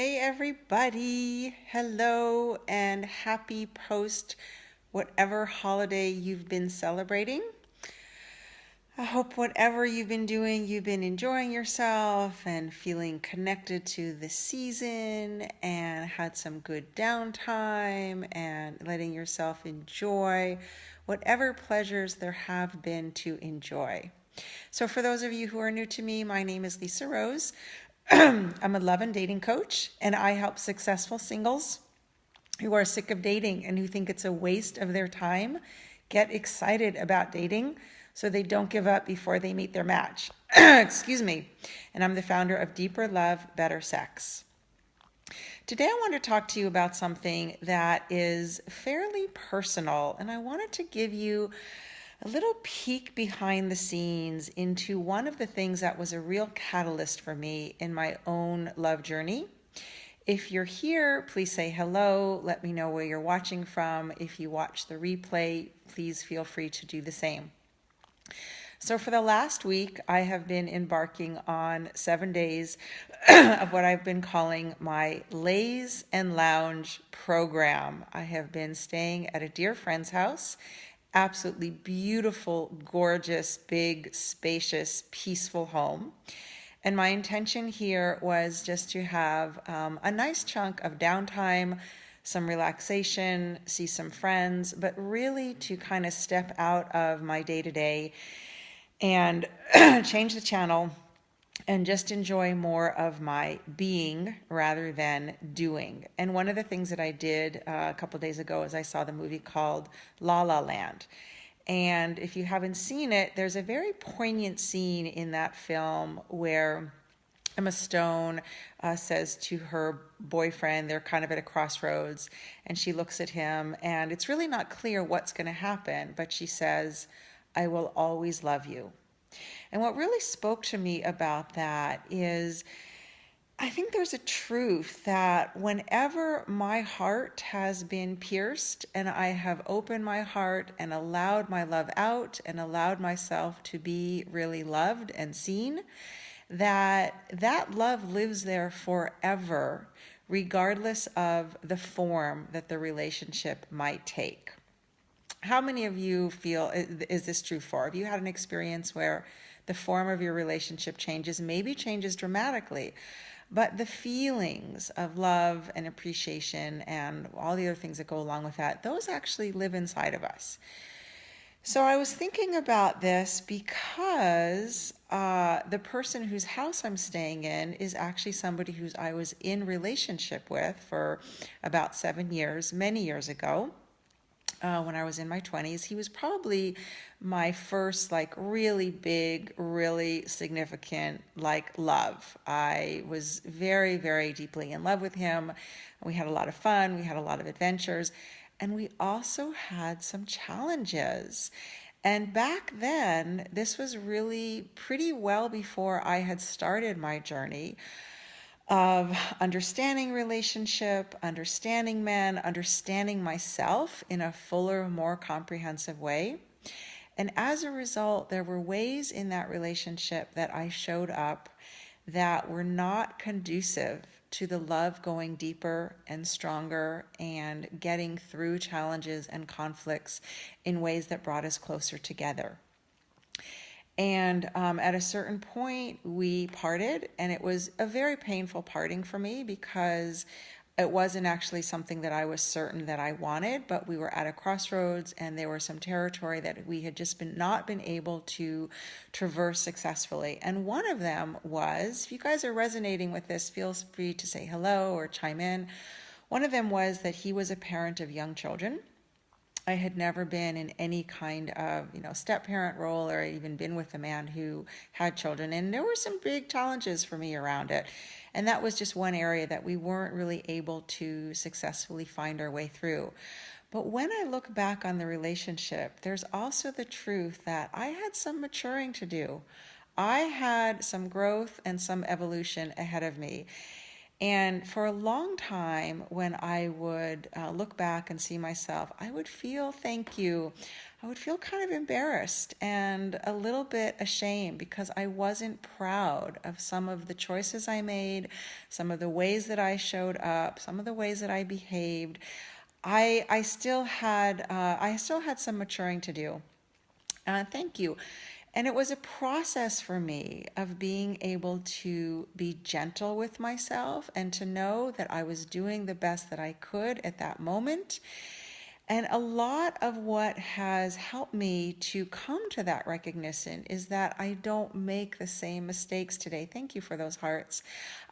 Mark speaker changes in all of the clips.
Speaker 1: Hey everybody, hello and happy post whatever holiday you've been celebrating. I hope whatever you've been doing, you've been enjoying yourself and feeling connected to the season and had some good downtime and letting yourself enjoy whatever pleasures there have been to enjoy. So, for those of you who are new to me, my name is Lisa Rose. I'm a love and dating coach, and I help successful singles who are sick of dating and who think it's a waste of their time get excited about dating so they don't give up before they meet their match. Excuse me. And I'm the founder of Deeper Love, Better Sex. Today, I want to talk to you about something that is fairly personal, and I wanted to give you a little peek behind the scenes into one of the things that was a real catalyst for me in my own love journey. If you're here, please say hello. Let me know where you're watching from. If you watch the replay, please feel free to do the same. So for the last week, I have been embarking on 7 days of what I've been calling my Laze and Lounge program. I have been staying at a dear friend's house. Absolutely beautiful, gorgeous, big, spacious, peaceful home. And my intention here was just to have a nice chunk of downtime, some relaxation, see some friends, but really to kind of step out of my day-to-day and change the channel and just enjoy more of my being rather than doing. And one of the things that I did a couple of days ago is I saw the movie called La La Land. And if you haven't seen it, there's a very poignant scene in that film where Emma Stone says to her boyfriend, they're kind of at a crossroads, and she looks at him, and it's really not clear what's going to happen, but she says, "I will always love you." And what really spoke to me about that is I think there's a truth that whenever my heart has been pierced and I have opened my heart and allowed my love out and allowed myself to be really loved and seen, that love lives there forever, regardless of the form that the relationship might take. How many of you feel is this true for? Have you had an experience where the form of your relationship changes, maybe changes dramatically, but the feelings of love and appreciation and all the other things that go along with that, those actually live inside of us. So I was thinking about this because the person whose house I'm staying in is actually somebody who I was in relationship with for about 7 years, many years ago. When I was in my 20s. He was probably my first really big, really significant love. I was very, very deeply in love with him. We had a lot of fun. We had a lot of adventures. And we also had some challenges. And back then, this was really pretty well before I had started my journey of understanding relationship, understanding men, understanding myself in a fuller, more comprehensive way. And as a result, there were ways in that relationship that I showed up that were not conducive to the love going deeper and stronger and getting through challenges and conflicts in ways that brought us closer together. And at a certain point, we parted, and it was a very painful parting for me because it wasn't actually something that I was certain that I wanted, but we were at a crossroads, and there was some territory that we had just not been able to traverse successfully. And one of them was, if you guys are resonating with this, feel free to say hello or chime in. One of them was that he was a parent of young children. I had never been in any kind of, step-parent role or even been with a man who had children. And there were some big challenges for me around it. And that was just one area that we weren't really able to successfully find our way through. But when I look back on the relationship, there's also the truth that I had some maturing to do. I had some growth and some evolution ahead of me. And for a long time, when I would look back and see myself, I would feel thank you. I would feel kind of embarrassed and a little bit ashamed because I wasn't proud of some of the choices I made, some of the ways that I showed up, some of the ways that I behaved. I still had some maturing to do. Thank you. And it was a process for me of being able to be gentle with myself and to know that I was doing the best that I could at that moment. And a lot of what has helped me to come to that recognition is that I don't make the same mistakes today. Thank you for those hearts.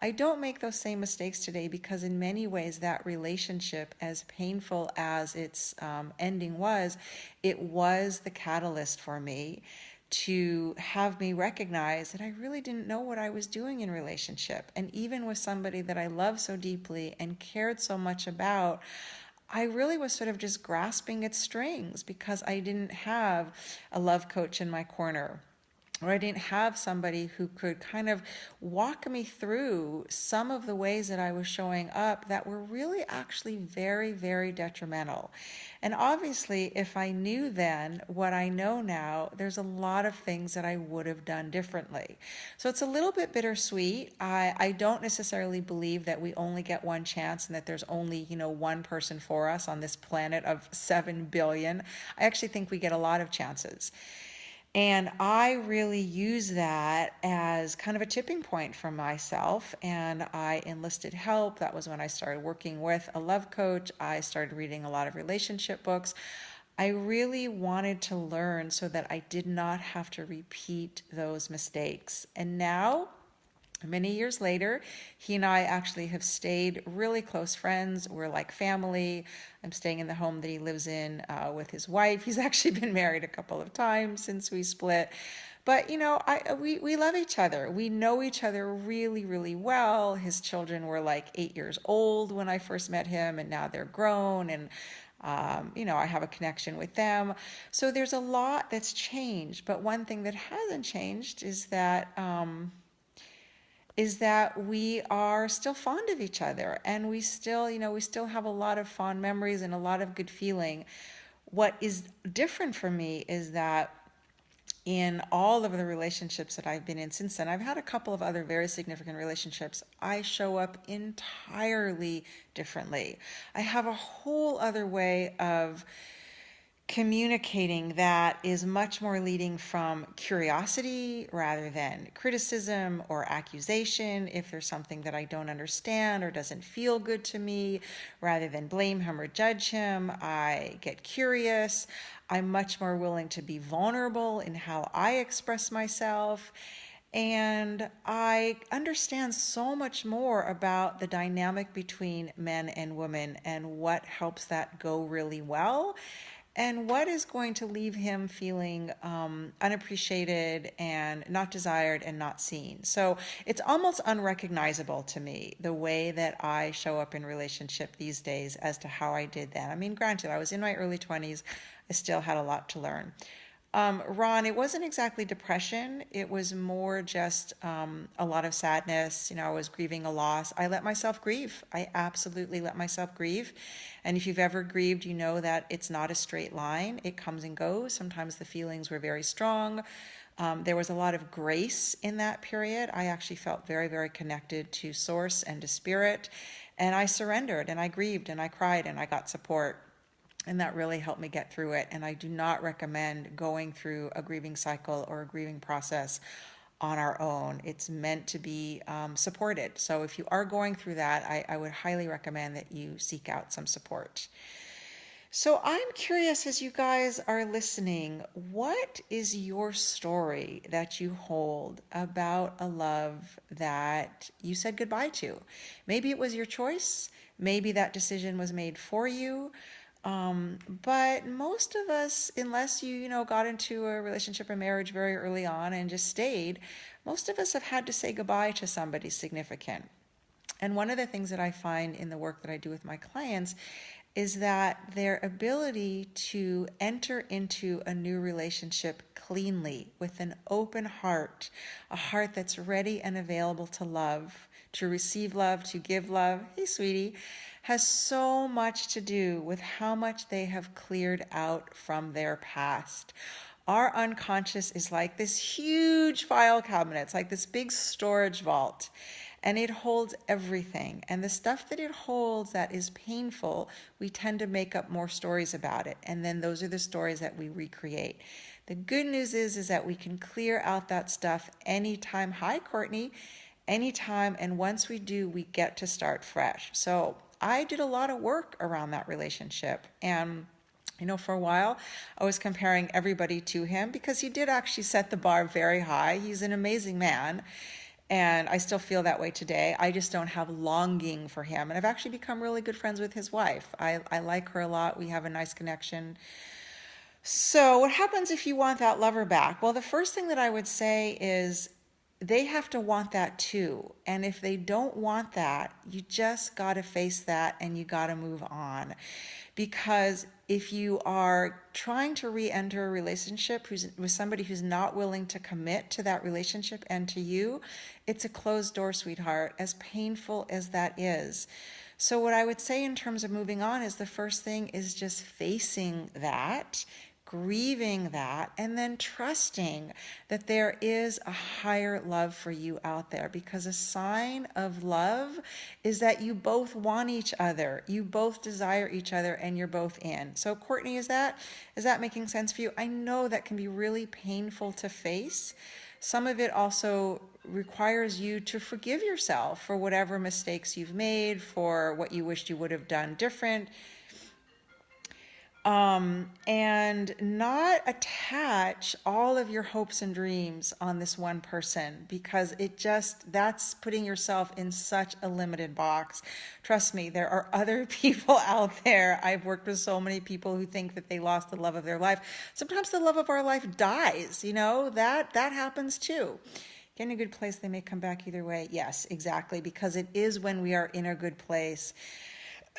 Speaker 1: I don't make those same mistakes today because, in many ways, that relationship, as painful as its ending was, it was the catalyst for me to have me recognize that I really didn't know what I was doing in relationship. And even with somebody that I love so deeply and cared so much about, I really was sort of just grasping at strings because I didn't have a love coach in my corner, or I didn't have somebody who could kind of walk me through some of the ways that I was showing up that were really actually very, very detrimental. And obviously, if I knew then what I know now, there's a lot of things that I would have done differently. So it's a little bit bittersweet. I don't necessarily believe that we only get one chance and that there's only, one person for us on this planet of 7 billion. I actually think we get a lot of chances. And I really use that as kind of a tipping point for myself. And I enlisted help. That was when I started working with a love coach. I started reading a lot of relationship books. I really wanted to learn so that I did not have to repeat those mistakes. And now, many years later, he and I actually have stayed really close friends. We're like family. I'm staying in the home that he lives in with his wife. He's actually been married a couple of times since we split. But we love each other. We know each other really, really well. His children were like 8 years old when I first met him, and now they're grown. And I have a connection with them. So there's a lot that's changed. But one thing that hasn't changed is that we are still fond of each other, and we still have a lot of fond memories and a lot of good feeling. What is different for me is that in all of the relationships that I've been in since then, I've had a couple of other very significant relationships. I show up entirely differently. I have a whole other way of communicating that is much more leading from curiosity rather than criticism or accusation. If there's something that I don't understand or doesn't feel good to me, rather than blame him or judge him, I get curious. I'm much more willing to be vulnerable in how I express myself. And I understand so much more about the dynamic between men and women and what helps that go really well and what is going to leave him feeling unappreciated and not desired and not seen. So it's almost unrecognizable to me, the way that I show up in relationship these days as to how I did then. I mean, granted, I was in my early 20s. I still had a lot to learn. Ron, it wasn't exactly depression. It was more just a lot of sadness. I was grieving a loss. I let myself grieve. I absolutely let myself grieve. And if you've ever grieved, you know that it's not a straight line. It comes and goes. Sometimes the feelings were very strong. There was a lot of grace in that period. I actually felt very, very connected to Source and to Spirit. And I surrendered and I grieved and I cried and I got support. And that really helped me get through it. And I do not recommend going through a grieving cycle or a grieving process on our own. It's meant to be supported. So if you are going through that, I would highly recommend that you seek out some support. So I'm curious, as you guys are listening, what is your story that you hold about a love that you said goodbye to? Maybe it was your choice. Maybe that decision was made for you. But most of us, unless you got into a relationship or marriage very early on and just stayed, most of us have had to say goodbye to somebody significant. And one of the things that I find in the work that I do with my clients is that their ability to enter into a new relationship cleanly with an open heart, a heart that's ready and available to love, to receive love, to give love, hey sweetie, has so much to do with how much they have cleared out from their past. Our unconscious is like this huge file cabinet. It's like this big storage vault, and it holds everything. And the stuff that it holds that is painful, we tend to make up more stories about it. And then those are the stories that we recreate. The good news is that we can clear out that stuff anytime. Hi, Courtney. Anytime. And once we do, we get to start fresh. So I did a lot of work around that relationship. And for a while, I was comparing everybody to him because he did actually set the bar very high. He's an amazing man, and I still feel that way today. I just don't have longing for him. And I've actually become really good friends with his wife. I like her a lot. We have a nice connection. So what happens if you want that lover back? Well, the first thing that I would say is they have to want that too. And if they don't want that, you just got to face that and you got to move on. Because if you are trying to re-enter a relationship with somebody who's not willing to commit to that relationship and to you, it's a closed door, sweetheart, as painful as that is. So what I would say in terms of moving on is the first thing is just facing that, grieving that, and then trusting that there is a higher love for you out there, because a sign of love is that you both want each other, you both desire each other, and you're both in. So Courtney, is that making sense for you? I know that can be really painful to face. Some of it also requires you to forgive yourself for whatever mistakes you've made, for what you wished you would have done different. And not attach all of your hopes and dreams on this one person, because that's putting yourself in such a limited box. Trust me, there are other people out there. I've worked with so many people who think that they lost the love of their life. Sometimes the love of our life dies, that happens too. Get in a good place, they may come back either way. Yes, exactly, because it is when we are in a good place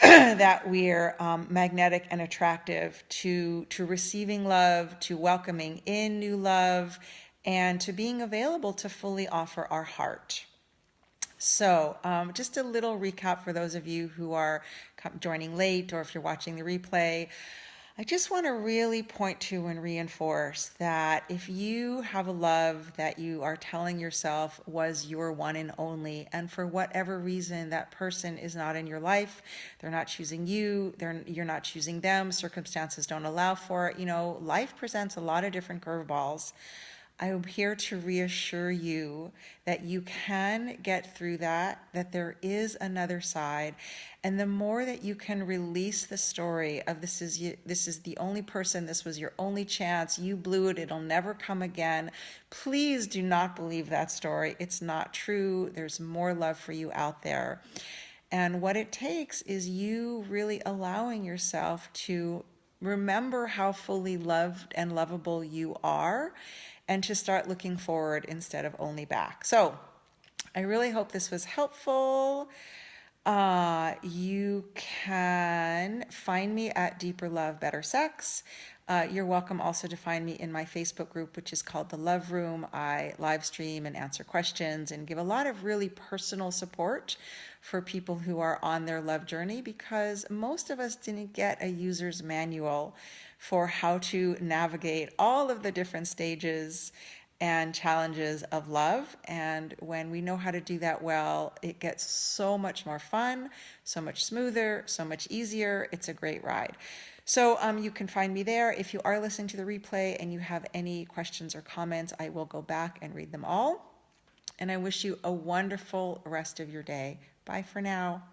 Speaker 1: that we're magnetic and attractive to receiving love, to welcoming in new love, and to being available to fully offer our heart. So just a little recap for those of you who are joining late, or if you're watching the replay. I just want to really point to and reinforce that if you have a love that you are telling yourself was your one and only, and for whatever reason that person is not in your life, they're not choosing you, you're not choosing them, circumstances don't allow for it, life presents a lot of different curveballs. I am here to reassure you that you can get through that there is another side. And the more that you can release the story of this is the only person, this was your only chance, you blew it, it'll never come again. Please do not believe that story. It's not true. There's more love for you out there. And what it takes is you really allowing yourself to remember how fully loved and lovable you are, and to start looking forward instead of only back. So I really hope this was helpful. You can find me at Deeper Love, Better Sex. You're welcome also to find me in my Facebook group, which is called The Love Room. I live stream and answer questions and give a lot of really personal support for people who are on their love journey, because most of us didn't get a user's manual for how to navigate all of the different stages and challenges of love. And when we know how to do that well, it gets so much more fun, so much smoother, so much easier. It's a great ride. So you can find me there. If you are listening to the replay and you have any questions or comments, I will go back and read them all. And I wish you a wonderful rest of your day. Bye for now.